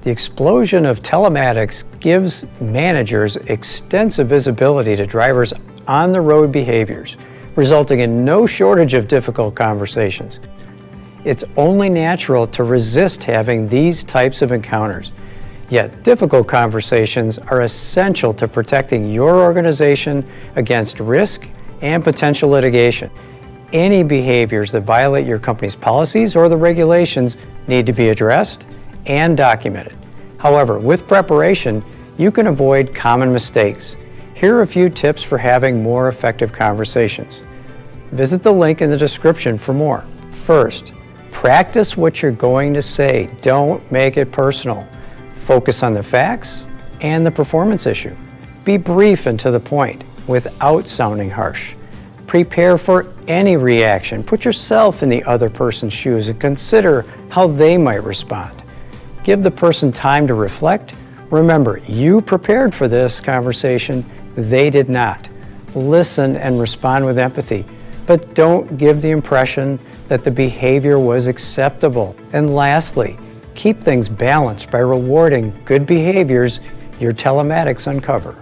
The explosion of telematics gives managers extensive visibility to drivers' on-the-road behaviors, resulting in no shortage of difficult conversations. It's only natural to resist having these types of encounters. Yet, difficult conversations are essential to protecting your organization against risk and potential litigation. Any behaviors that violate your company's policies or the regulations need to be addressed and documented. However, with preparation, you can avoid common mistakes. Here are a few tips for having more effective conversations. Visit the link in the description for more. First, practice what you're going to say. Don't make it personal. Focus on the facts and the performance issue. Be brief and to the point without sounding harsh. Prepare for any reaction. Put yourself in the other person's shoes and consider how they might respond. Give the person time to reflect. Remember, you prepared for this conversation. They did not. Listen and respond with empathy, but don't give the impression that the behavior was acceptable. And lastly, keep things balanced by rewarding good behaviors your telematics uncover.